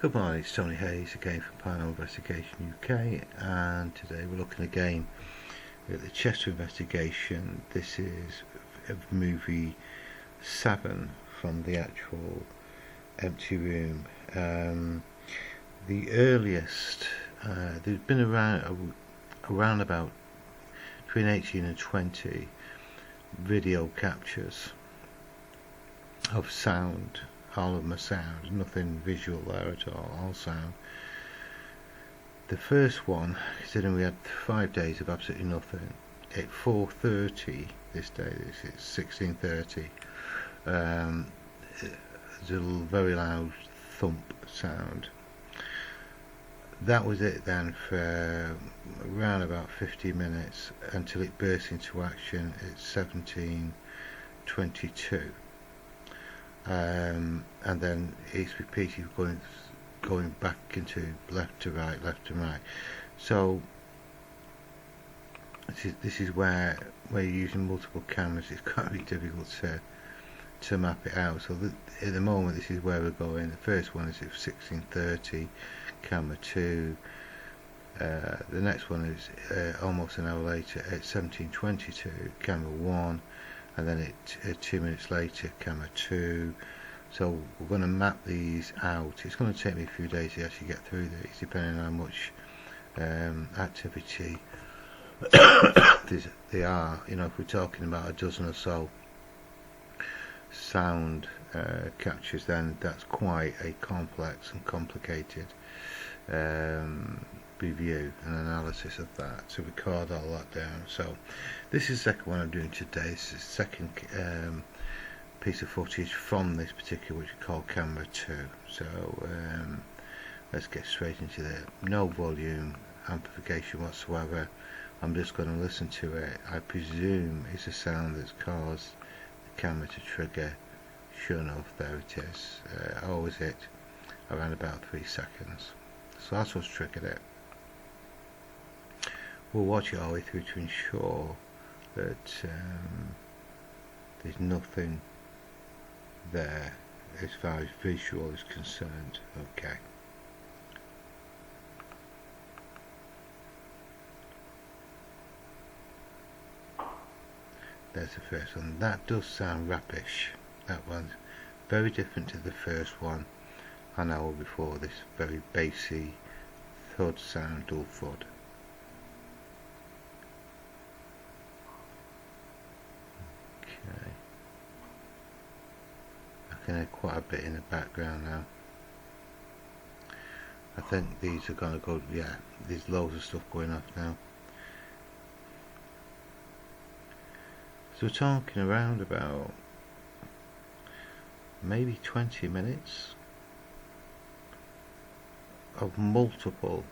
Good morning, it's Tony Hayes again from Paranormal Investigation UK, and today we're looking again at the Cheshire investigation. This is movie 7 from the actual empty room. The earliest, there's been around about between 18 and 20 video captures of sound. All of them are sound, nothing visual there at all sound. The first one, considering we had 5 days of absolutely nothing, at 4:30 this day, it's 16:30, there's a very loud thump sound. That was it then for around about 50 minutes until it burst into action at 17:22. And then it's repeated going back into left to right. So this is where you're using multiple cameras. It's quite difficult to map it out. So at the moment, this is where we're going. The first one is at 16:30, camera 2. The next one is almost an hour later at 17:22, camera 1. And then 2 minutes later, camera 2. So we're going to map these out. It's going to take me a few days to actually get through these, depending on how much activity they are. You know, if we're talking about a dozen or so sound captures, then that's quite a complex and complicated review and analysis of that, to record all that down. So this is the second one I'm doing today. This is the second piece of footage from this particular, which we call camera 2. So let's get straight into it. No volume amplification whatsoever. I'm just going to listen to it. I presume it's a sound that's caused the camera to trigger. Sure enough, there it is. Always it around about 3 seconds. So that's what's triggered it. We'll watch it all the way through to ensure that there's nothing there as far as visual is concerned. Okay. There's the first one. That does sound rapish. That one's very different to the first one an hour before. This very bassy thud sound, dull thud. Okay. I can hear quite a bit in the background now. I think these are going to go, yeah, there's loads of stuff going off now. So we're talking around about maybe 20 minutes of multiple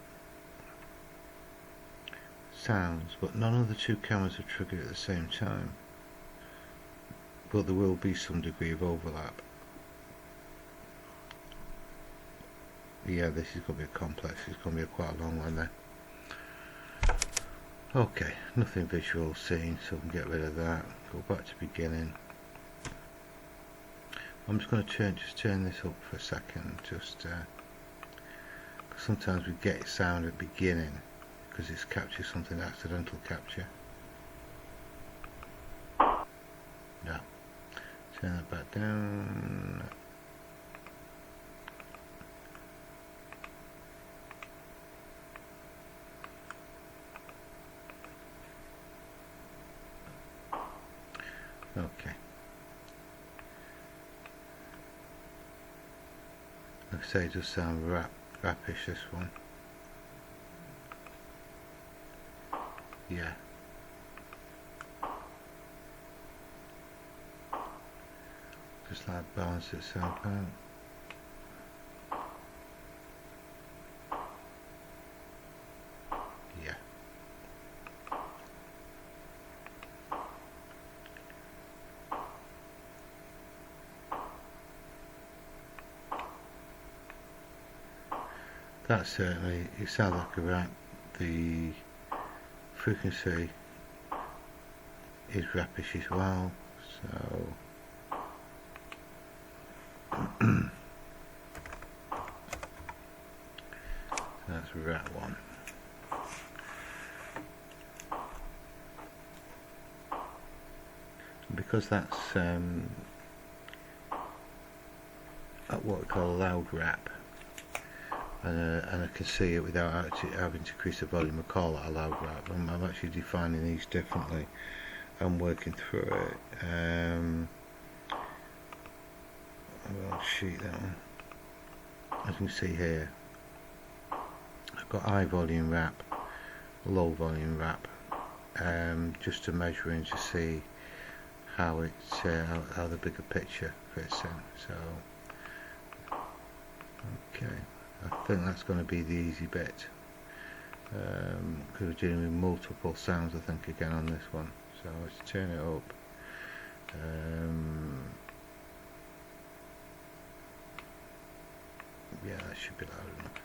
sounds, but none of the two cameras are triggered at the same time. But there will be some degree of overlap. Yeah, this is going to be complex. It's going to be quite a long one there. Okay, nothing visual seen, so we can get rid of that. Go back to beginning. I'm just going to turn this up for a second, just cause sometimes we get sound at the beginning because it's captured something accidental capture. No. Turn that back down. Okay. Like I say, it does sound rapish, this one. Yeah. Just like balance itself out. Yeah. That certainly, it sounds like about the frequency is rapish as well, so that's rat one. Because that's what we call a loud rap, and I can see it without actually having to increase the volume, I call it a loud rap. I'm actually defining these differently and working through it. I'll sheet that one. As you can see here, I've got high volume rap, low volume rap, just to measure in to see how it's how the bigger picture fits in. So okay, I think that's going to be the easy bit, because we're dealing with multiple sounds I think again on this one. So let's turn it up. Yeah, that should be loud enough.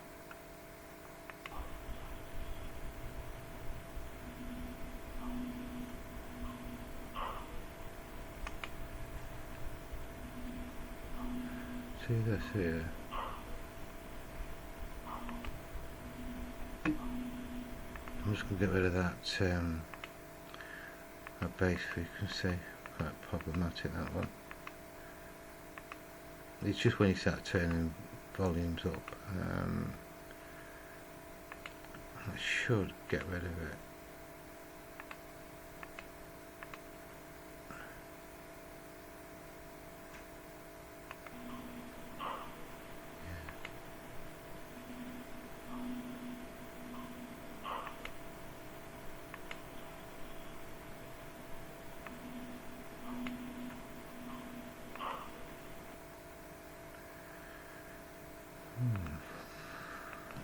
See this here? I'm just going to get rid of that bass frequency. Quite problematic, that one. It's just when you start turning volumes up. I should get rid of it.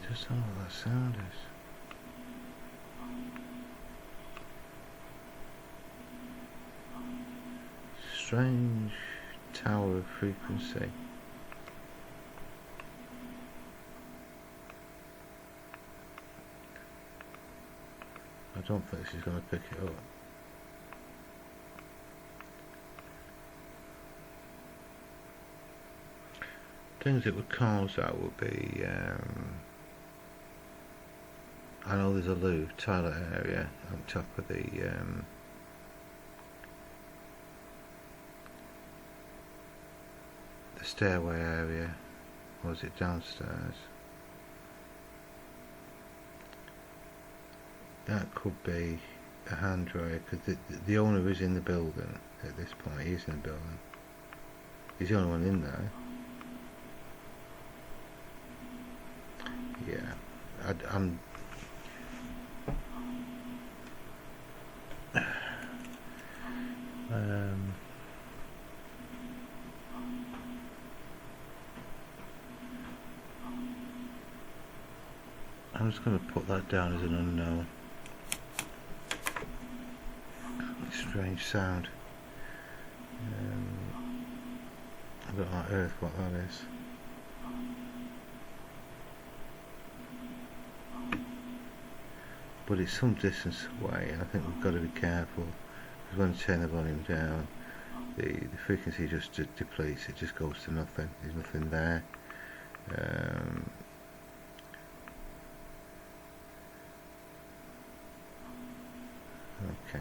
Just don't know what that sound is. Strange tower of frequency. I don't think this is going to pick it up. Things that would cause that would be I know there's a loo, toilet area on top of the stairway area, or is it downstairs? That could be a hand dryer, because the owner is in the building at this point. He is in the building. He's the only one in there. Yeah, I'm just going to put that down as an unknown. Strange sound. I don't know on earth what that is. But it's some distance away, and I think we've got to be careful, because when you turn the volume down, the frequency just depletes. It just goes to nothing. There's nothing there. Okay.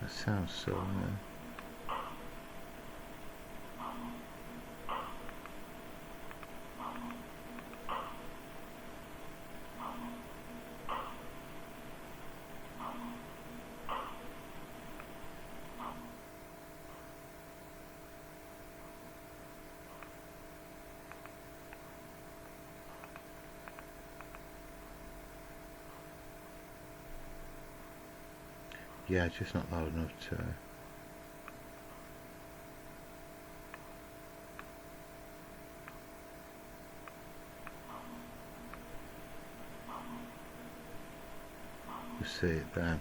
That sounds so yeah, it's just not loud enough to see it there.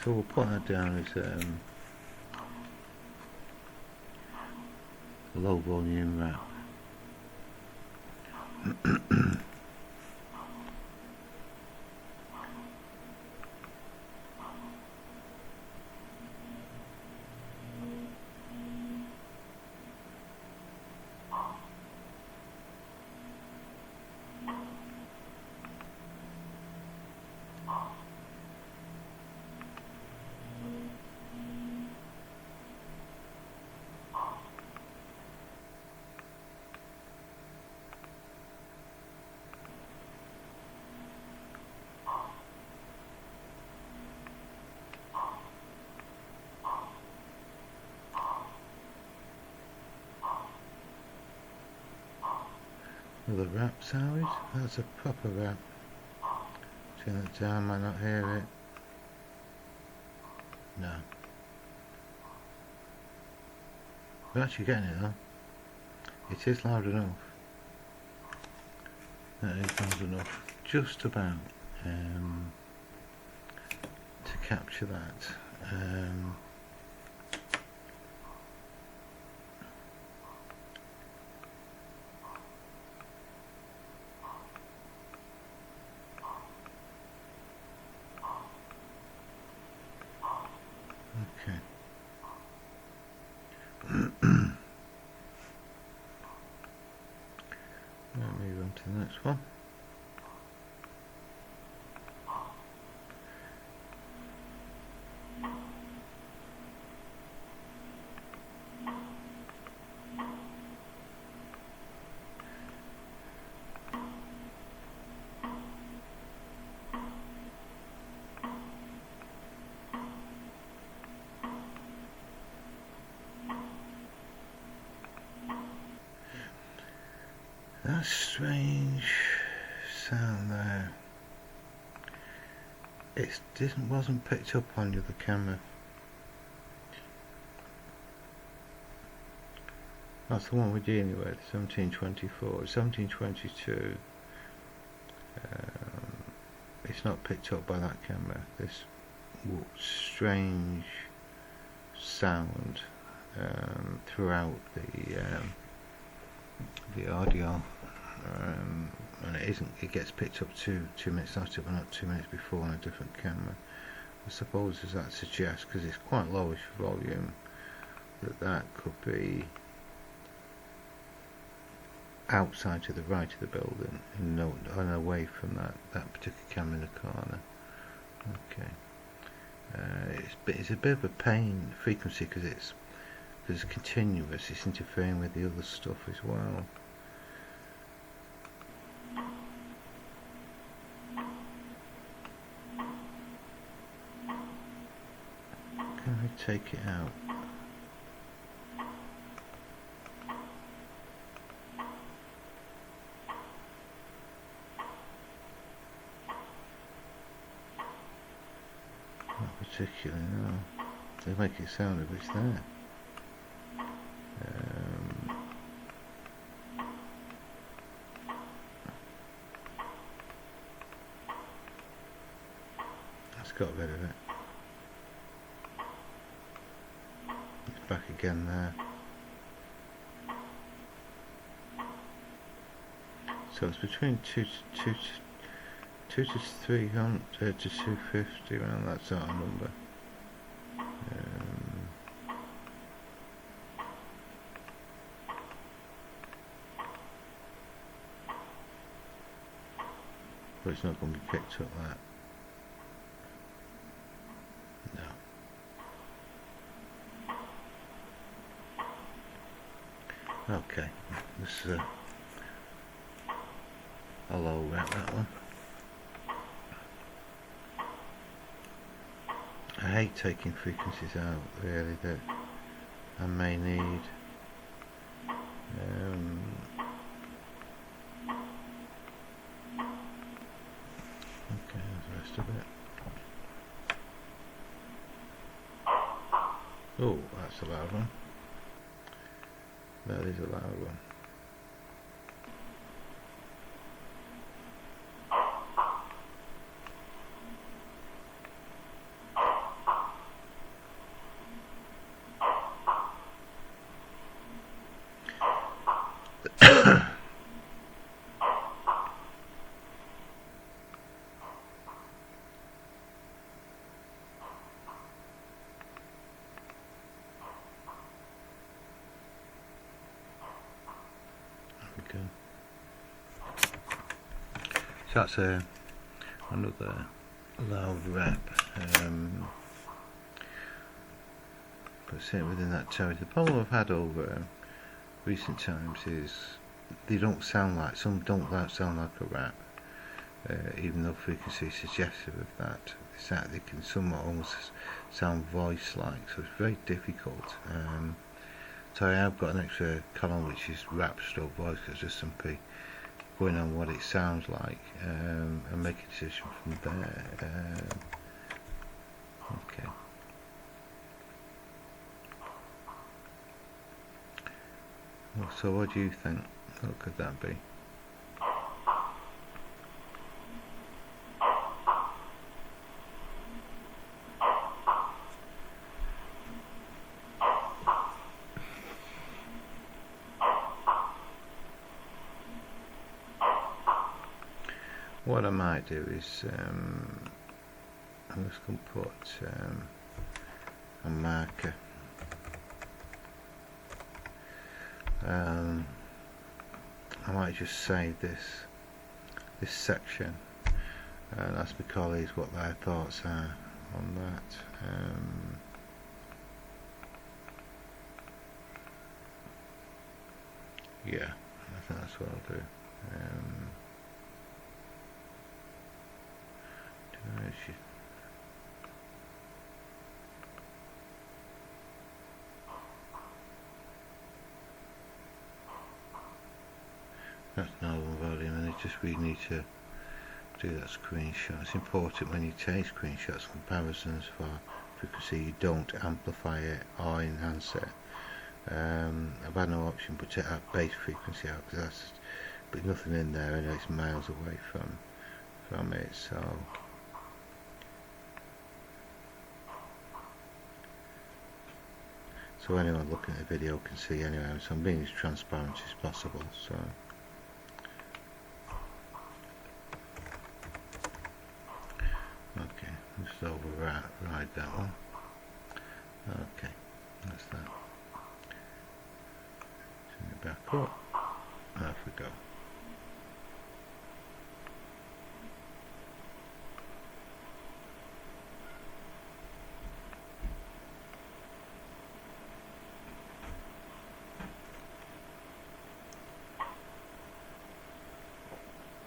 So we'll put that down as low volume rap. Another rap sound. That's a proper rap. Turn it down, might not hear it. No. We're actually getting it though. It is loud enough. That is loud enough. Just about to capture that. Okay. We'll move on to the next one. That strange sound there. It wasn't picked up on the other camera. That's the one we're dealing with, 1724. 1722. It's not picked up by that camera. This strange sound throughout the audio, and it gets picked up 2 minutes after, but not 2 minutes before on a different camera. I suppose, as that suggests, because it's quite lowish volume, that could be outside to the right of the building and away from that particular camera in the corner. Okay. It's a bit of a pain frequency because it's continuous. It's interfering with the other stuff as well. Can we take it out? Not particularly, no. They make it sound as if it's there. That's got rid of it. It's back again there. So it's between 2 to 300 to 250, around that sort of number. But it's not going to be picked up that. No. Okay, this is a low rep, that one. I hate taking frequencies out, really, that I may need. Okay, there's the rest of it. Oh, that's a loud one. That is a loud one. So that's another loud rep, but sitting within that territory. The problem I've had over recent times is they don't sound like, some don't sound like a rap, even though frequency is suggestive of that. They can somewhat almost sound voice-like, so it's very difficult. So I have got an extra column which is rap stroke voice, because there's some going on what it sounds like, and make a decision from there. Okay. Well, so what do you think? What could that be? What I might do is I'm just going to put a marker. I might just save this section and ask my colleagues what their thoughts are on that. Yeah, I think that's what I'll do. That's normal volume, and it's just we need to do that screenshot. It's important when you take screenshots comparisons for frequency you don't amplify it or enhance it. I've had no option but take that base frequency out because there's nothing in there and it's miles away from it, so anyone looking at the video can see anyway, so I'm being as transparent as possible. So okay, just override that one. Okay, that's that. Turn it back up. Off we go.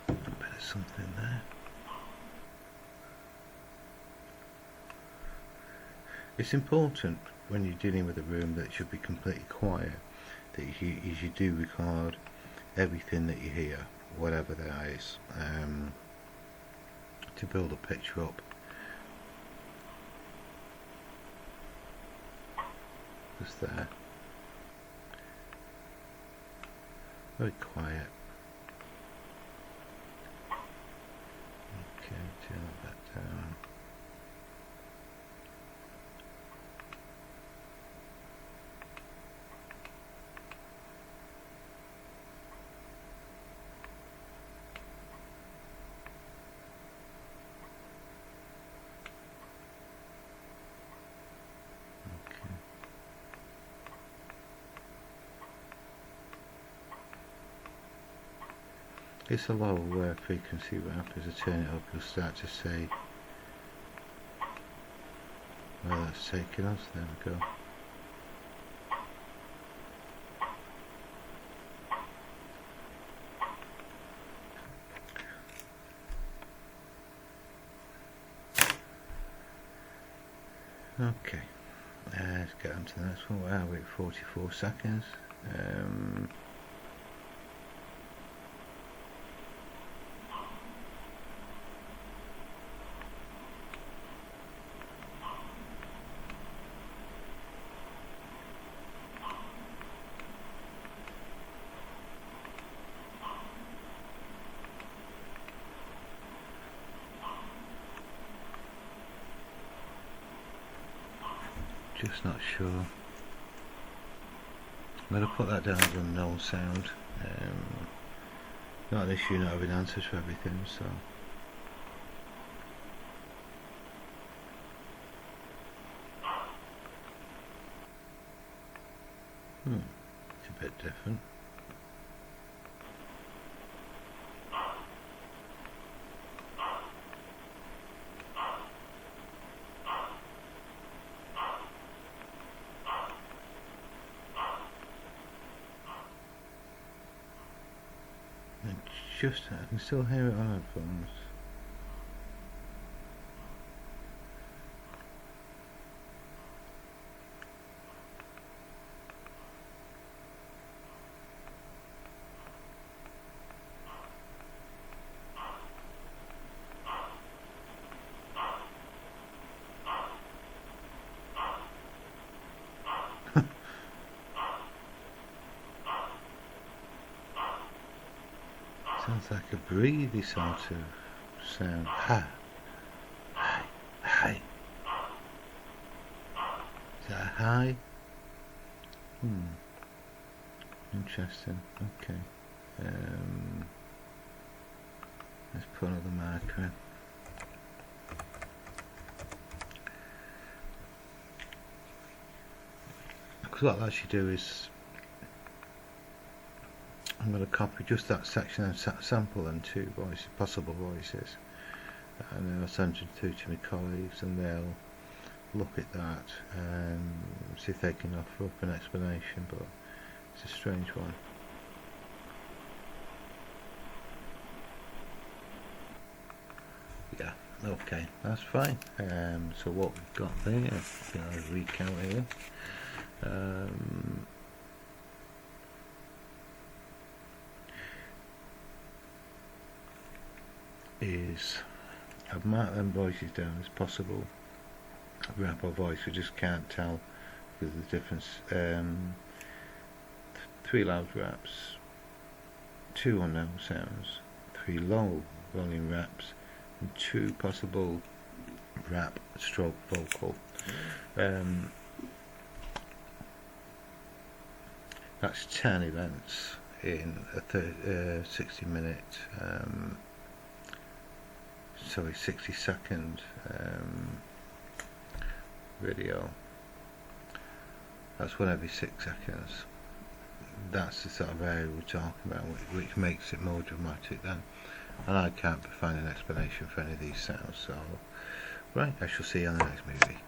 A bit of something there. It's important when you're dealing with a room that it should be completely quiet, that you do record everything that you hear, whatever that is, to build a picture up. Just there. Very quiet. Okay, turn that down. It's a low frequency ramp. As I turn it up, you'll start to see where that's taking us. There we go. Okay, let's get on to the next one. We're at 44 seconds. Just not sure. I'm going to put that down as unknown sound. Not an issue not having answers for everything, so. It's a bit different. I can still hear it on headphones. Sounds like a breathy sort of sound. Ha! Hi! Hi! Is that a hi? Interesting. Okay. Let's put another marker in. Because what I'll actually do is I'm going to copy just that section and sample and two voices, possible voices, and then I'll send it through to my colleagues and they'll look at that and see if they can offer up an explanation, but it's a strange one. Yeah, okay, that's fine. So what we've got there, I'll recount here. Is I've marked them voices down as possible rap or voice. We just can't tell because of the difference. 3 loud raps, 2 unknown sounds, 3 low volume raps, and 2 possible rap stroke vocal. That's 10 events in a 60-minute 60-second video. That's 1 every 6 seconds. That's the sort of area we're talking about, which makes it more dramatic then. And I can't find an explanation for any of these sounds. So, right, I shall see you on the next movie.